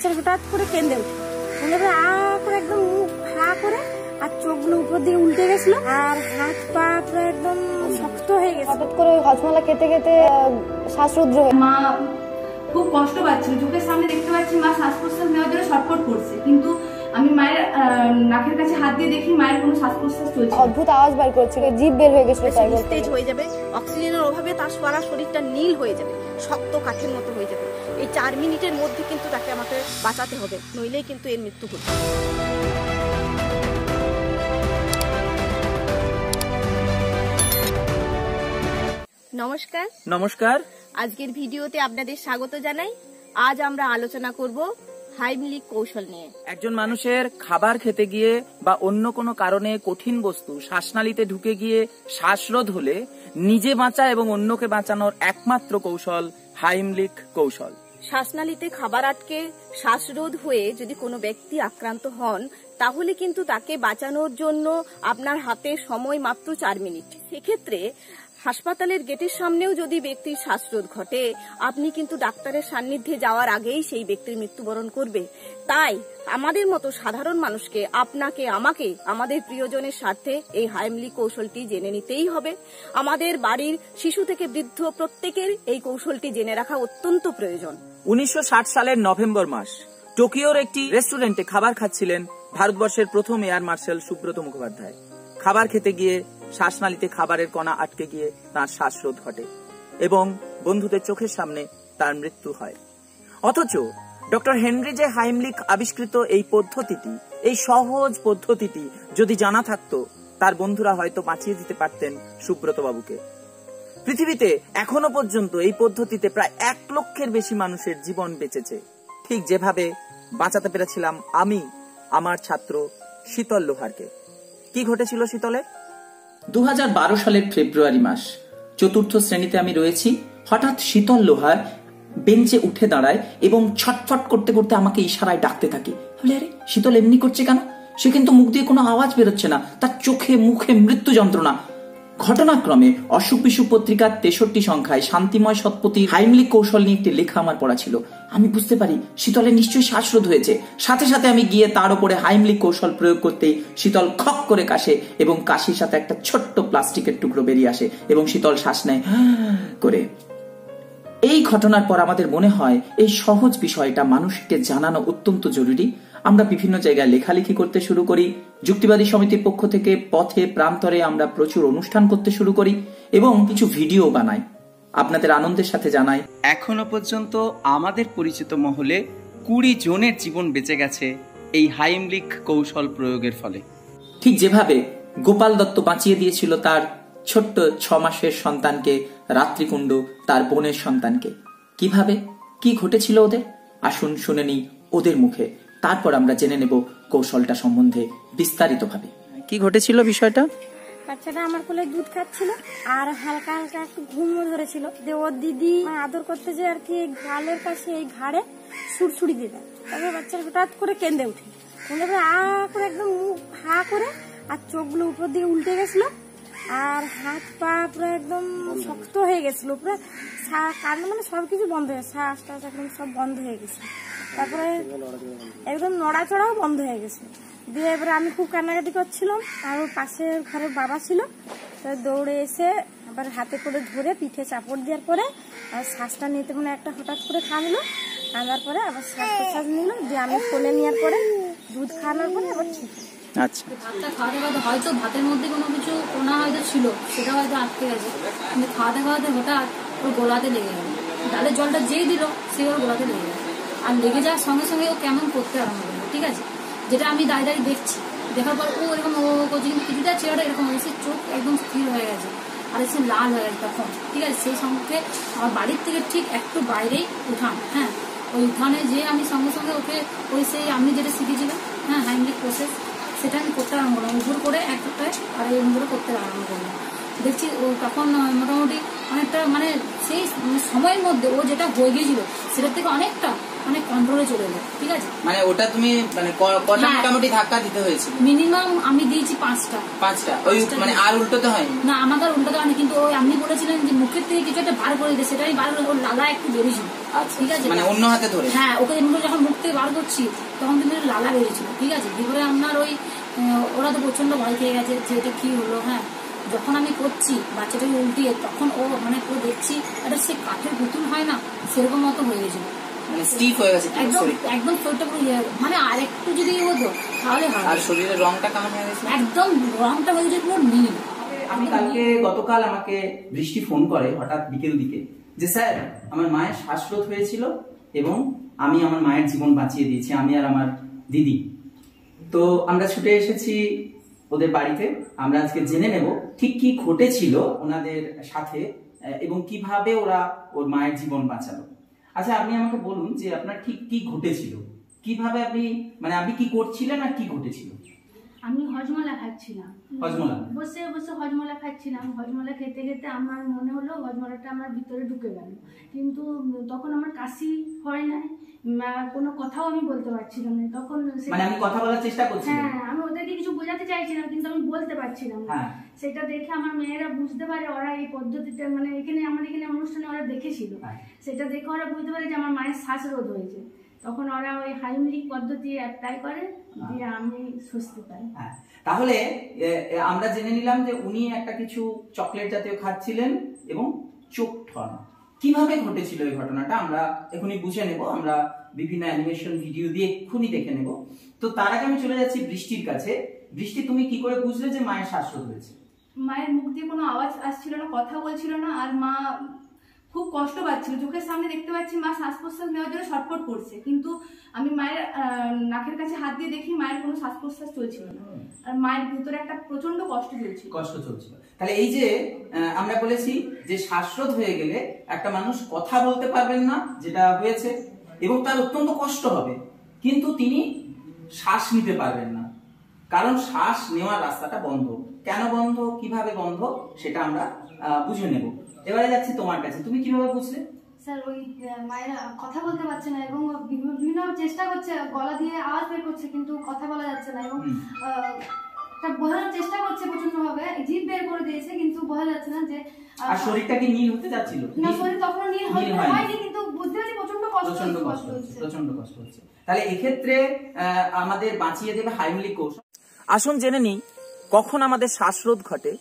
বাচ্চার হঠাৎ করে কেঁদে উঠে আ করে একদম মুখ ফা করে আর চোখগুলো উপর দিকে উল্টে গেছিল আর হাত পা পুরো একদম শক্ত হয়ে গেছে। হঠাৎ করে হজমালা খেতে খেতে শ্বাসরুদ্ধ হয়ে মা খুব কষ্ট পাচ্ছিল, চোখের সামনে দেখতে পাচ্ছি মা শ্বাস প্রশ্বাস নেওয়ার জন্য ছটফট করছে, কিন্তু আমি মায়ের নাকের কাছে হাত দিয়ে দেখি মায়ের কোনো শ্বাস প্রশ্বাস চলছে। অদ্ভুত আওয়াজ বার করছিল, জিভ বের হয়ে গেছিল, স্টেজ হয়ে যাবে, অক্সিজেনের অভাবে তার সারা শরীরটা নীল হয়ে যাবে, শক্ত কাঠের মতো হয়ে যাবে। এই 4 মিনিটের মধ্যে কিন্তু তাকে আমাকে বাঁচাতে হবে, নইলেই কিন্তু এর মৃত্যু হবে। নমস্কার। নমস্কার। আজকের ভিডিওতে আপনাদের স্বাগত জানাই। আজ আমরা আলোচনা করব হাইমলিক কৌশল নিয়ে। একজন মানুষের খাবার খেতে গিয়ে বা অন্য কোনো কারণে কঠিন বস্তু শ্বাসনালীতে ঢুকে গিয়ে শ্বাসরোধ হলে নিজে বাঁচা এবং অন্যকে বাঁচানোর একমাত্র কৌশল হাইমলিক কৌশল। শ্বাসনালীতে খাবার আটকে শ্বাসরোধ হয়ে যদি কোনো ব্যক্তি আক্রান্ত হন তাহলে কিন্তু তাকে বাঁচানোর জন্য আপনার হাতে সময় মাত্র 4 মিনিট। সেক্ষেত্রে হাসপাতালের গেটের সামনেও যদি ব্যক্তির শ্বাসরোধ ঘটে, আপনি কিন্তু ডাক্তারের সান্নিধ্যে যাওয়ার আগেই সেই ব্যক্তির মৃত্যুবরণ করবে। তাই আমাদের মতো সাধারণ মানুষকে, আপনাকে, আমাকে, আমাদের প্রিয়জনের স্বার্থে এই হাইমলিক কৌশলটি জেনে নিতেই হবে। আমাদের বাড়ির শিশু থেকে বৃদ্ধ প্রত্যেকের এই কৌশলটি জেনে রাখা অত্যন্ত প্রয়োজন। 1960 সালের নভেম্বর মাস টোকিওর একটি রেস্টুরেন্টে খাবার খাচ্ছিলেন ভারতবর্ষের প্রথম এয়ার মার্শাল সুব্রত মুখোপাধ্যায়। খাবার খেতে গিয়ে শ্বাসনালীতে খাবারের কণা আটকে গিয়ে তার শ্বাসরোধ ঘটে এবং বন্ধুদের চোখের সামনে তার মৃত্যু হয়। অথচ ডক্টর হেনরি জে হাইমলিক আবিষ্কৃত এই পদ্ধতিটি, এই সহজ পদ্ধতিটি যদি জানা থাকতো, তার বন্ধুরা হয়তো বাঁচিয়ে দিতে পারতেন সুব্রত বাবুকে। পৃথিবীতে এখনো পর্যন্ত এই পদ্ধতিতে প্রায় 1 লক্ষের বেশি মানুষের জীবন বেঁচেছে, ঠিক যেভাবে বাঁচাতে পেরেছিলাম আমি আমার ছাত্র শীতল লোহারকে। কি ঘটেছিল শীতলে? 2012 সালের ফেব্রুয়ারি মাস, 4র্থ শ্রেণীতে আমি রয়েছি। হঠাৎ শীতল লোহার বেঞ্চে উঠে দাঁড়ায় এবং ছটফট করতে করতে আমাকে ইশারায় ডাকতে থাকে। বলে, আরে শীতল এমনি করছে কেন? সে কিন্তু মুখ দিয়ে কোনো আওয়াজ বেরোচ্ছে না, তার চোখে মুখে মৃত্যু যন্ত্রণা। ঘটনাক্রমে অসুখ বিসুখ পত্রিকার 63 সংখ্যায় শান্তিময় সৎপতির হাইমলিক কৌশল নিয়ে একটি লেখা আমার পড়া ছিল। আমি বুঝতে পারি শীতলের নিশ্চয়ই শ্বাসরোধ হয়েছে। সাথে সাথে আমি গিয়ে তার উপরে হাইমলিক কৌশল প্রয়োগ করতেই শীতল খক করে কাশে এবং কাশির সাথে একটা ছোট্ট প্লাস্টিকের টুকরো বেরিয়ে আসে এবং শীতল শ্বাস নেয় করে। এই ঘটনার পর আমাদের মনে হয় এই সহজ বিষয়টা মানুষকে জানানো অত্যন্ত জরুরি। আমরা বিভিন্ন জায়গায় লেখালেখি করতে শুরু করি, যুক্তিবাদী সমিতির পক্ষ থেকে পথে প্রান্তরে আমরা প্রচুর অনুষ্ঠান করতে শুরু করি এবং কিছু ভিডিও বানাই, আপনাদের আনন্দের সাথে জানাই। এখনো পর্যন্ত আমাদের পরিচিত মহলে 20 জনের জীবন বেঁচে গেছে এই হাইমলিক কৌশল প্রয়োগের ফলে। ঠিক যেভাবে গোপাল দত্ত বাঁচিয়ে দিয়েছিল তার ছোট্ট 6 মাসের সন্তানকে, রাত্রিকুণ্ডু তার বোনের সন্তানকে। কিভাবে, কি ঘটেছিল ওদের? আসুন শুনে নিই ওদের মুখে, তারপর আমরা জেনে নেব কৌশলটা সম্বন্ধে বিস্তারিতভাবে। কি ঘটেছিল বিষয়টা? বাচ্চাটা আমার কোলে দুধ খাচ্ছিল আর হালকা হালকা একটু ঘুমও ধরেছিল। ওর দিদি আদর করতে যে আর কি গালের কাছে এই ঘাড়ে সুড়সুড়ি দিয়ে দেয়। তারপরে বাচ্চাটা হঠাৎ করে কেঁদে উঠে আ করে একদম মুখ ফা করে আর চোখগুলো উপর দিকে উল্টে গেছিল আর হাত পা পুরো একদম শক্ত হয়ে গেছিল, পুরো কান্না মানে সবকিছু বন্ধ হয়ে গেছে, শ্বাস টাস একদম সব বন্ধ হয়ে গেছে। তারপরে একদম নড়াচড়াও বন্ধ হয়ে গেছে। দিয়ে এবারে আমি খুব কান্নাকাটি করছিলাম আর ওর পাশে ঘরের বাবা ছিল, দৌড়ে এসে আবার হাতে করে ধরে পিঠে চাপড় দেওয়ার পরে আর শ্বাসটা নিতে মানে একটা হঠাৎ করে খাওয়ালো, আনার পরে আবার শ্বাস প্রশ্বাস নিল, দিয়ে আমি কোলে নেওয়ার পরে দুধ খাওয়ানোর পরে আবার ঠিক। আচ্ছা, ভাতটা খাওয়াতে খাওয়াতে হয়তো ভাতের মধ্যে কোনো কিছু কোনা হয়তো ছিল, সেটা হয়তো আটকে গেছে, কিন্তু খাওয়াতে খাওয়াতে হঠাৎ ওর গোলাতে লেগে গেল। ডালের জলটা যেই দিল সে ওর গোলাতে লেগে গেল, আর লেগে যাওয়ার সঙ্গে সঙ্গে ও কেমন করতে আরম্ভ করলো। ঠিক আছে, যেটা আমি দাঁড়িয়ে দাঁড়িয়ে দেখছি, দেখার পর ও এরকম ও করছে, কিন্তু কিছুটা চেহারা এরকম হয়েছে, চোখ একদম স্থির হয়ে গেছে আর এসে লাল হয়ে গেছে তখন। ঠিক আছে, সেই সঙ্গে আমার বাড়ির থেকে ঠিক একটু বাইরেই উঠান, হ্যাঁ, ওই উঠানে যে আমি সঙ্গে সঙ্গে ওকে ওই সেই আমি যেটা শিখেছিলাম, হ্যাঁ, হাইমলিক প্রসেস, সেটা আমি করতে আরম্ভ করলাম। উপর করে একটা আর এই করে করতে আরম্ভ করলাম। দেখছি ও তখন মোটামুটি অনেকটা মানে সেই সময়ের মধ্যে ও যেটা হয়ে গিয়েছিল সেটার থেকে অনেকটা মানে কন্ট্রোলে চলে এলো। ঠিক আছে, মানে ওটা তুমি মানে কটা মোটামুটি ধাক্কা দিতে হয়েছে? মিনিমাম আমি দিয়েছি 5টা। ওই মানে আর উল্টোতে হয়নি? না, আমাকে আর উল্টোতে হয়নি, কিন্তু ওই আপনি বলেছিলেন যে মুখের থেকে কিছু একটা বার করে দিতে, সেটাই বার করে ওর লালা একটু বেরিয়েছিল। ঠিক আছে, মানে অন্য হাতে ধরে, হ্যাঁ, ওকে যখন মুখ থেকে বার করছি তখন কিন্তু লালা বেরিয়েছিল, ঠিক আছে। এবারে আপনার ওই ওরা তো প্রচন্ড ভয় খেয়ে গেছে যে এটা কি হলো। হ্যাঁ, যখন আমি করছি বাচ্চাটাকে উল্টিয়ে, তখন ও মানে ও দেখছি এটা সে কাঠের পুতুল হয় না, সেরকম মতো হয়ে গেছিল, মানে স্টিফ হয়ে গেছে একদম একদম শরীরটা পুরো মানে আরেকটু যদি হতো তাহলে হয়। আর শরীরের রংটা কেমন হয়ে গেছে? একদম রংটা হয়ে গেছে পুরো নীল। আমি গতকাল আমাকে বৃষ্টি ফোন করে হঠাৎ বিকেল দিকে যে স্যার আমার মায়ের শ্বাসরোধ হয়েছিল এবং আমি আমার মায়ের জীবন বাঁচিয়ে দিয়েছি, আমি আর আমার দিদি। তো আমরা ছুটে এসেছি ওদের বাড়িতে। আমরা আজকে জেনে নেব ঠিক কি ঘটেছিল ওনাদের সাথে এবং কিভাবে ওরা ওর মায়ের জীবন বাঁচালো। আচ্ছা, আপনি আমাকে বলুন যে আপনার ঠিক কি ঘটেছিল, কিভাবে আপনি মানে আপনি কি করছিলেন আর কি ঘটেছিল? আমি হজমলা খাচ্ছিলাম, হজমলা বসে বসে হজমলা খাচ্ছিলাম। হজমলা খেতে খেতে আমার মনে হলো হজমলাটা আমার ভিতরে ঢুকে গেল, কিন্তু তখন আমার কাশি হয় নাই, কোনো কথাও আমি বলতে পারছিলাম না। তখন মানে আমি কথা বলার চেষ্টা করছিলাম। হ্যাঁ, আমি ওদেরকে কিছু বোঝাতে চাইছিলাম কিন্তু আমি বলতে পারছিলাম না। সেটা দেখে আমার মেয়েরা বুঝতে পারে, ওরা এই পদ্ধতিটা মানে এখানে আমার এখানে অনুষ্ঠানে ওরা দেখেছিল, সেটা দেখে ওরা বুঝতে পারে যে আমার মায়ের শ্বাসরোধ হয়েছে। তখন ওরা ওই হাইমলিক পদ্ধতি অ্যাপ্লাই করে, দিয়ে আমি সুস্থ পাই। তাহলে আমরা জেনে নিলাম যে উনি একটা কিছু চকলেট জাতীয় খাচ্ছিলেন এবং চোখ ঠন। কিভাবে ঘটেছিল এই ঘটনাটা আমরা এখনই বুঝে নেব, আমরা বিভিন্ন অ্যানিমেশন ভিডিও দিয়ে এক্ষুনি দেখে নেব। তো তার আগে আমি চলে যাচ্ছি বৃষ্টির কাছে। বৃষ্টি, তুমি কি করে বুঝলে যে মায়ের শ্বাসরোধ হয়েছে? মায়ের মুখ দিয়ে কোনো আওয়াজ আসছিল না, কথা বলছিল না, আর মা খুব কষ্ট পাচ্ছিল। চোখের সামনে দেখতে পাচ্ছি মা শ্বাস প্রশ্বাস নেওয়ার জন্য ছটফট করছে, কিন্তু আমি মায়ের নাকের কাছে হাত দিয়ে দেখি মায়ের কোনো শ্বাস প্রশ্বাস চলছিল না, আর মায়ের ভিতরে একটা প্রচন্ড কষ্ট চলছিল। তাহলে এই যে আমরা বলেছি যে শ্বাসরোধ হয়ে গেলে একটা মানুষ কথা বলতে পারবেন না, যেটা হয়েছে, এবং তার অত্যন্ত কষ্ট হবে, কিন্তু তিনি শ্বাস নিতে পারবেন না, কারণ শ্বাস নেওয়ার রাস্তাটা বন্ধ। কেন বন্ধ, কিভাবে বন্ধ, সেটা আমরা বুঝে নেব। এবারে যাচ্ছি তোমার কাছে, তুমি কিভাবে বুঝলে? স্যার, ওই মায়েরা কথা বলতে পারছে না এবং বিভিন্ন চেষ্টা করছে, গলা দিয়ে আওয়াজ বের করছে কিন্তু কথা বলা যাচ্ছে না, এবং বোঝানোর চেষ্টা করছে প্রচন্ড ভাবে, জিভ বের করে দিয়েছে কিন্তু বোঝা যাচ্ছে না যে। আর শরীরটা কি নীল হতে যাচ্ছিল? না, শরীর তখনও নীল হয়নি, কিন্তু বুঝতে পারছি প্রচন্ড কষ্ট হচ্ছে। তাহলে এক্ষেত্রে আমাদের বাঁচিয়ে দেবে হাইমলিক কৌশল। আসুন জেনে নিই কখন আমাদের শ্বাসরোধ ঘটে,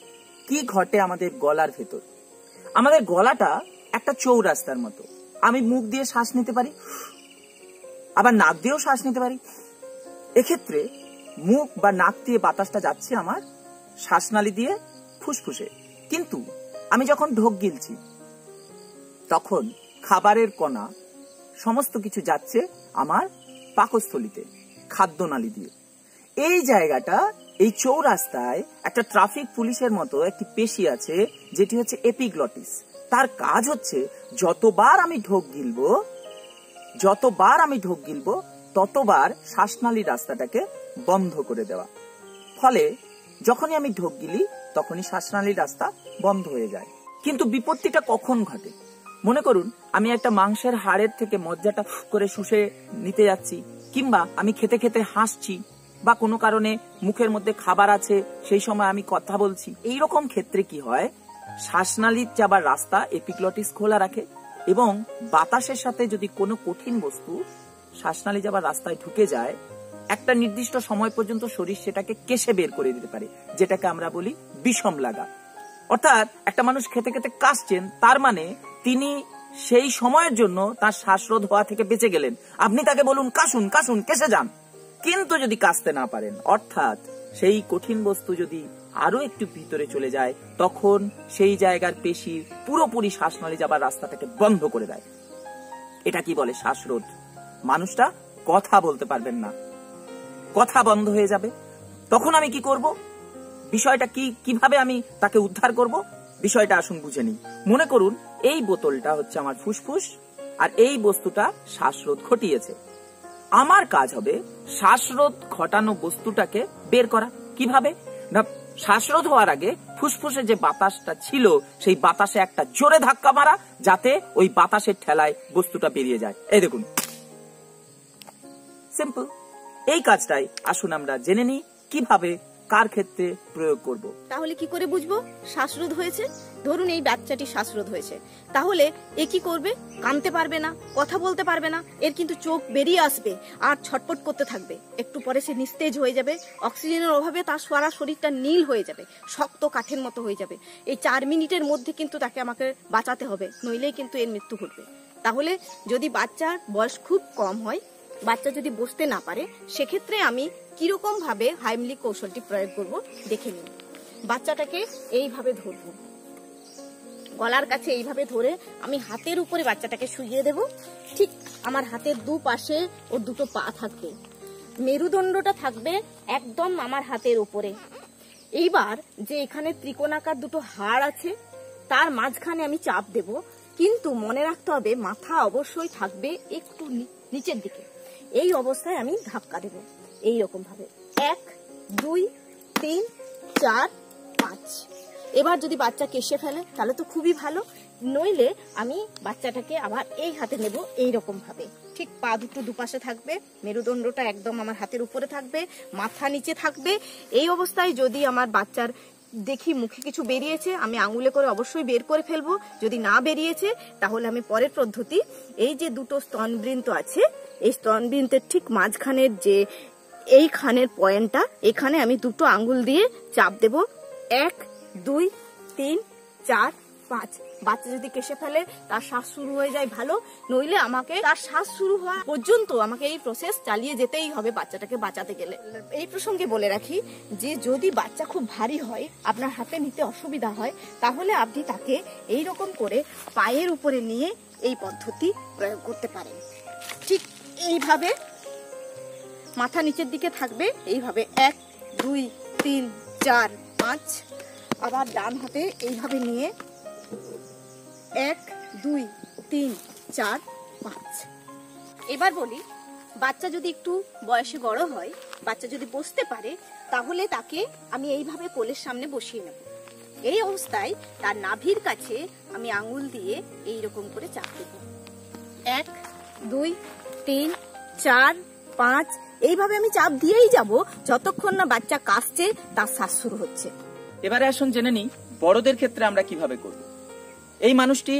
কি ঘটে আমাদের গলার ভেতর। আমাদের গলাটা একটা চৌরাস্তার মতো। আমি মুখ দিয়ে শ্বাস নিতে পারি, আবার নাক দিয়েও শ্বাস নিতে পারি। এক্ষেত্রে মুখ বা নাক দিয়ে বাতাসটা যাচ্ছে আমার শ্বাসনালী দিয়ে ফুসফুসে, কিন্তু আমি যখন ঢোক গিলছি তখন খাবারের কণা সমস্ত কিছু যাচ্ছে আমার পাকস্থলীতে, খাদ্যনালী দিয়ে। এই জায়গাটা, এই চৌরাস্তায় একটা ট্রাফিক পুলিশের মতো একটি পেশি আছে, যেটি হচ্ছে এপিগ্লটিস। তার কাজ হচ্ছে যতবার আমি ঢোক গিলবো ততবার শ্বাসনালীর রাস্তাটাকে বন্ধ করে দেওয়া। ফলে যখনই আমি ঢোক গিলি তখনই শ্বাসনালীর রাস্তা বন্ধ হয়ে যায়। কিন্তু বিপত্তিটা কখন ঘটে? মনে করুন আমি একটা মাংসের হাড়ের থেকে মজ্জাটা করে শুষে নিতে যাচ্ছি, কিংবা আমি খেতে খেতে হাসছি, বা কোনো কারণে মুখের মধ্যে খাবার আছে সেই সময় আমি কথা বলছি। এইরকম ক্ষেত্রে কি হয়, শ্বাসনালীর যাবার রাস্তা এপিগ্লটিস খোলা রাখে, এবং বাতাসের সাথে যদি কোনো কঠিন বস্তু শ্বাসনালী যাবার রাস্তায় ঢুকে যায়, একটা নির্দিষ্ট সময় পর্যন্ত শরীর সেটাকে কেশে বের করে দিতে পারে, যেটাকে আমরা বলি বিষম লাগা। অর্থাৎ একটা মানুষ খেতে খেতে কাশছেন, তার মানে তিনি সেই সময়ের জন্য তার শ্বাসরোধ হওয়া থেকে বেঁচে গেলেন। আপনি তাকে বলুন কাশুন কাশুন, কেসে যান, কিন্তু যদি কাশতে না পারেন, অর্থাৎ সেই কঠিন বস্তু যদি আরো একটু ভিতরে চলে যায়, তখন সেই জায়গার পেশি পুরোপুরি শ্বাসনালী যাবার রাস্তাটাকে বন্ধ করে দেয়। এটা কি বলে? শ্বাসরোধ। মানুষটা কথা বলতে পারবেন না, কথা বন্ধ হয়ে যাবে। তখন আমি কি করব? বিষয়টা কিভাবে আমি তাকে উদ্ধার করব, বিষয়টা আসুন বুঝে নিই। মনে করুন এই বোতলটা হচ্ছে আমার ফুসফুস, আর এই বস্তুটা শ্বাসরোধ ঘটিয়েছে। আমার কাজ হবে শ্বাসরোধ ঘটানো বস্তুটাকে বের করা। কিভাবে না, শ্বাসরোধ হওয়ার আগে ফুসফুসে যে বাতাসটা ছিল সেই বাতাসে একটা জোরে ধাক্কা মারা, যাতে ওই বাতাসের ঠেলায় বস্তুটা বেরিয়ে যায়। এই দেখুন, সিম্পল। এই কাজটাই আসুন আমরা জেনে নিই কিভাবে কার ক্ষেত্রে প্রয়োগ করব। তাহলে কি করে বুঝবো শ্বাসরোধ হয়েছে? ধরুন এই বাচ্চাটি শ্বাসরোধ হয়েছে, তাহলে এ কি করবে? কাঁদতে পারবে না, কথা বলতে পারবে না, এর কিন্তু চোখ বেরিয়ে আসবে আর ছটপট করতে থাকবে। একটু পরে সে নিস্তেজ হয়ে যাবে, অক্সিজেনের অভাবে তার সারা শরীরটা নীল হয়ে যাবে, শক্ত কাঠের মতো হয়ে যাবে। এই 4 মিনিটের মধ্যে কিন্তু তাকে আমাকে বাঁচাতে হবে, নইলেই কিন্তু এর মৃত্যু ঘটবে। তাহলে যদি বাচ্চার বয়স খুব কম হয়, বাচ্চা যদি বসতে না পারে, সেক্ষেত্রে আমি কিরকম ভাবে হাইমলিক কৌশলটি প্রয়োগ করব দেখে নিন। বাচ্চাটাকে এইভাবে ধরব, গলার কাছে এইভাবে ধরে আমি হাতের উপরে বাচ্চাটাকে শুইয়ে দেব। ঠিক আমার হাতের দুপাশে ওর দুটো পা থাকবে, মেরুদণ্ডটা থাকবে একদম আমার হাতের উপরে। এইবার যে এখানে ত্রিকোণাকার দুটো হাড় আছে তার মাঝখানে আমি চাপ দেব, কিন্তু মনে রাখতে হবে মাথা অবশ্যই থাকবে একটু নিচের দিকে। এই অবস্থায় আমি ধাক্কা দেব এইরকম ভাবে, 1 2 3 4 5। এবার যদি বাচ্চা কেশে ফেলে তাহলে তো খুবই ভালো, নইলে আমি বাচ্চাটাকে আবার এই হাতে নেব এইরকম ভাবে। ঠিক পা দুটো দুপাশে থাকবে, মেরুদণ্ডটা একদম আমার হাতের উপরে থাকবে, মাথা নিচে থাকবে। এই অবস্থায় যদি আমার বাচ্চার দেখি মুখে কিছু বেরিয়েছে, আমি আঙুলে করে অবশ্যই বের করে ফেলবো। যদি না বেরিয়েছে তাহলে আমি পরের পদ্ধতি, এই যে দুটো স্তনবৃন্ত আছে, এই স্তনবৃন্তের ঠিক মাঝখানের যে এইখানের পয়েন্টটা, এখানে আমি দুটো আঙ্গুল দিয়ে চাপ দেব, 1 2 3 4 5। বাচ্চা যদি কেশে ফেলে তার শ্বাস শুরু হয়ে যায় ভালো, নইলে আমাকে তার শ্বাস শুরু হওয়া পর্যন্ত আমাকে এই প্রসেস চালিয়ে যেতেই হবে বাচ্চাটাকে বাঁচাতে গেলে। এই প্রসঙ্গে বলে রাখি যে যদি বাচ্চা খুব ভারী হয়, আপনার হাতে নিতে অসুবিধা হয়, তাহলে আপনি তাকে এই রকম করে পায়ের উপরে নিয়ে এই পদ্ধতি প্রয়োগ করতে পারেন। ঠিক এইভাবে মাথা নিচের দিকে থাকবে, এইভাবে 1 2 3 4 5। আবার ডান হাতে এইভাবে নিয়ে 1 2 3 4 5। এবার বলি, বাচ্চা যদি একটু বয়সে বড় হয়, বাচ্চা যদি বসতে পারে, তাহলে তাকে আমি এইভাবে কোলের সামনে বসিয়ে নেব। এই অবস্থায় তার নাভির কাছে আমি আঙুল দিয়ে এইরকম করে চাপ দেব, 1 2 3 4 5। এইভাবে আমি চাপ দিয়েই যাব যতক্ষণ না বাচ্চা কাশছে, তার শ্বাস শুরু হচ্ছে। এবারে আসুন জেনে নিই বড়দের ক্ষেত্রে আমরা কিভাবে করব। এই মানুষটি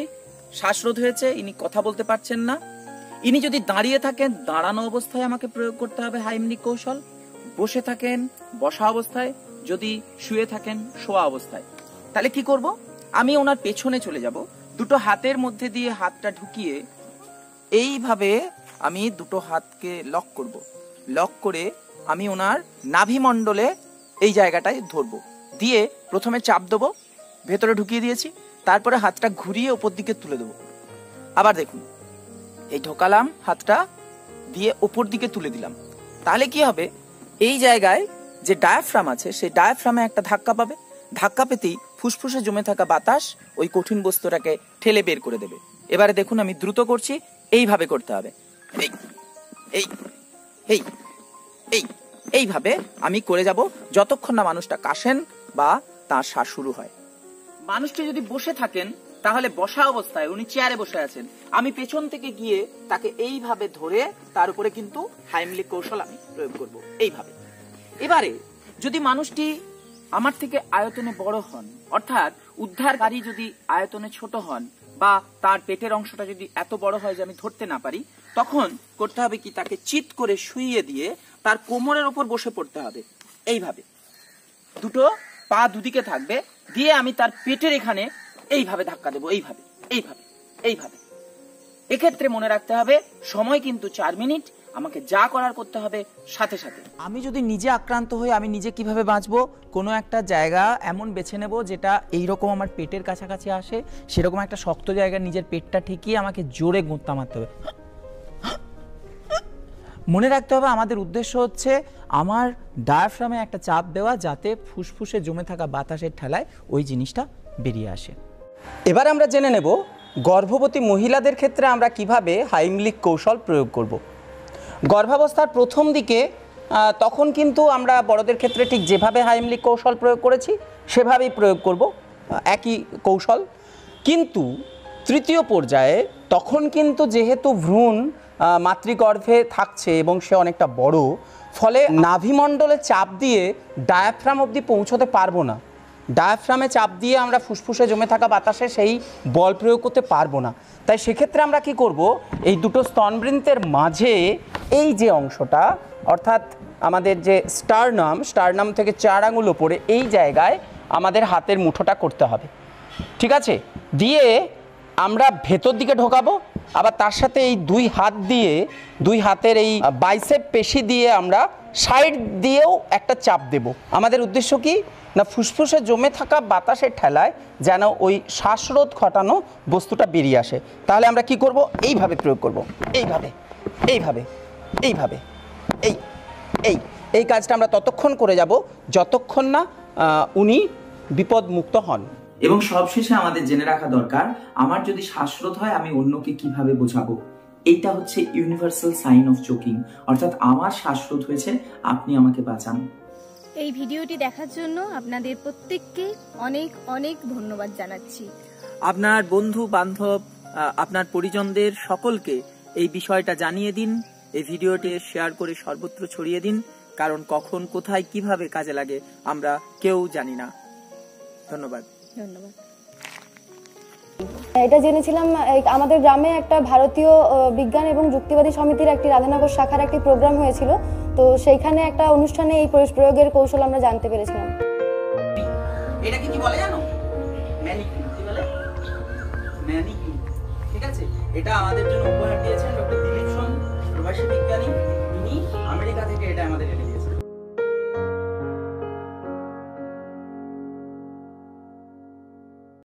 শ্বাসরোধ হয়েছে, ইনি কথা বলতে পারছেন না। ইনি যদি দাঁড়িয়ে থাকেন, দাঁড়ানো অবস্থায় আমাকে প্রয়োগ করতে হবে হাইমলিক কৌশল। বসে থাকেন, বসা অবস্থায়। যদি শুয়ে থাকেন, শোয়া অবস্থায়। তাহলে কি করব? আমি ওনার পেছনে চলে যাব, দুটো হাতের মধ্যে দিয়ে হাতটা ঢুকিয়ে এইভাবে আমি দুটো হাতকে লক করব। লক করে আমি ওনার নাভিমণ্ডলে এই জায়গাটায় ধরবো, দিয়ে প্রথমে চাপ দেবো, ভেতরে ঢুকিয়ে দিয়েছি, তারপরে হাতটা ঘুরিয়ে ওপর দিকে তুলে দেবো। আবার দেখুন, এই ঢোকালাম, হাতটা দিয়ে ওপর দিকে তুলে দিলাম। তাহলে কি হবে, এই জায়গায় যে ডায়াফ্রাম আছে সেই ডায়াফ্রামে একটা ধাক্কা পাবে, ধাক্কা পেতেই ফুসফুসে জমে থাকা বাতাস ওই কঠিন বস্তুটাকে ঠেলে বের করে দেবে। এবারে দেখুন আমি দ্রুত করছি, এইভাবে করতে হবে, এই এই এই এই এইভাবে আমি করে যাব যতক্ষণ না মানুষটা কাশেন বা তার শ্বাস শুরু হয়। মানুষটি যদি বসে থাকেন, তাহলে বসা অবস্থায় উনি চেয়ারে বসে আছেন, আমি পেছন থেকে গিয়ে তাকে এইভাবে ধরে তার উপরে কিন্তু হাইমলিক কৌশল আমি প্রয়োগ করব এইভাবে। এবারে যদি মানুষটি আমার থেকে আয়তনে বড় হন, অর্থাৎ উদ্ধারকারী যদি আয়তনে ছোট হন, বা তার পেটের অংশটা যদি এত বড় হয় যে আমি ধরতে না পারি, তখন করতে হবে কি, তাকে চিৎ করে শুইয়ে দিয়ে তার কোমরের উপর বসে পড়তে হবে। এইভাবে দুটো পা দুদিকে থাকবে, দিয়ে আমি তার পেটের এখানে এইভাবে ধাক্কা দেবো, এইভাবে এইভাবে এইভাবে। এক্ষেত্রে মনে রাখতে হবে সময় কিন্তু 4 মিনিট, আমাকে যা করার করতে হবে সাথে সাথে। আমি যদি নিজে আক্রান্ত হই, আমি নিজে কিভাবে বাঁচবো? কোনো একটা জায়গা এমন বেছে নেব যেটা এইরকম আমার পেটের কাছাকাছি আসে, সেরকম একটা শক্ত জায়গা নিজের পেটটা ঠেকিয়ে আমাকে জোরে গোঁত্তা মারতে হবে। মনে রাখতে হবে আমাদের উদ্দেশ্য হচ্ছে আমার ডায়াফ্রামে একটা চাপ দেওয়া, যাতে ফুসফুসে জমে থাকা বাতাসের ঠেলায় ওই জিনিসটা বেরিয়ে আসে। এবার আমরা জেনে নেব গর্ভবতী মহিলাদের ক্ষেত্রে আমরা কিভাবে হাইমলিক কৌশল প্রয়োগ করব। গর্ভাবস্থার প্রথম দিকে তখন কিন্তু আমরা বড়দের ক্ষেত্রে ঠিক যেভাবে হাইমলিক কৌশল প্রয়োগ করেছি সেভাবেই প্রয়োগ করব, একই কৌশল। কিন্তু তৃতীয় পর্যায়ে তখন কিন্তু যেহেতু ভ্রূণ মাতৃগর্ভে থাকছে এবং সে অনেকটা বড়, ফলে নাভিমণ্ডলে চাপ দিয়ে ডায়াফ্রাম অবধি পৌঁছতে পারবো না। ডায়াফ্রামে চাপ দিয়ে আমরা ফুসফুসে জমে থাকা বাতাসে সেই বল প্রয়োগ করতে পারবো না। তাই সেক্ষেত্রে আমরা কি করব, এই দুটো স্তনবৃন্তের মাঝে এই যে অংশটা, অর্থাৎ আমাদের যে স্টারনাম থেকে 4 আঙুল ওপরে এই জায়গায় আমাদের হাতের মুঠোটা করতে হবে, ঠিক আছে? দিয়ে আমরা ভেতর দিকে ঢোকাবো, আবার তার সাথে এই 2 হাত দিয়ে, 2 হাতের এই বাইসেপ পেশি দিয়ে আমরা সাইড দিয়েও একটা চাপ দেব। আমাদের উদ্দেশ্য কি না, ফুসফুসে জমে থাকা বাতাসের ঠেলায় যেন ওই শ্বাসরোধ ঘটানো বস্তুটা বেরিয়ে আসে। তাহলে আমরা কি করব, এইভাবে প্রয়োগ করব, এইভাবে এইভাবে এইভাবে এই এই এই কাজটা আমরা ততক্ষণ করে যাব যতক্ষণ না উনি বিপদমুক্ত হন। এবং সবশেষে আমাদের জেনে রাখা দরকার, আমার যদি শ্বাসরোধ হয় আমি অন্যকে কিভাবে বোঝাবো। এইটা হচ্ছে ইউনিভার্সাল সাইন অফ চোকিং, অর্থাৎ আমার শ্বাসরোধ হয়েছে, আপনি আমাকে বাঁচান। এই ভিডিওটি দেখার জন্য আপনাদের প্রত্যেককে অনেক অনেক ধন্যবাদ জানাচ্ছি। আপনার বন্ধু বান্ধব, আপনার পরিজনদের সকলকে এই বিষয়টা জানিয়ে দিন, এই ভিডিওটি শেয়ার করে সর্বত্র ছড়িয়ে দিন, কারণ কখন কোথায় কিভাবে কাজে লাগে আমরা কেউ জানি না। ধন্যবাদ। ধন্যবাদ। এটা জেনেছিলাম আমাদের গ্রামে একটা ভারতীয় বিজ্ঞান এবং যুক্তিবাদী সমিতির একটি রাধানগর শাখার একটি প্রোগ্রাম হয়েছিল, তো সেইখানে একটা অনুষ্ঠানে এই প্রয়োগের কৌশল আমরা জানতে পেরেছিলাম। এটাকে কি বলে জানো? ম্যানিকিউর। কি বলে? ম্যানিকিউর। ঠিক আছে, এটা আমাদের জন্য উপহার দিয়েছেন ডক্টর দিলীপ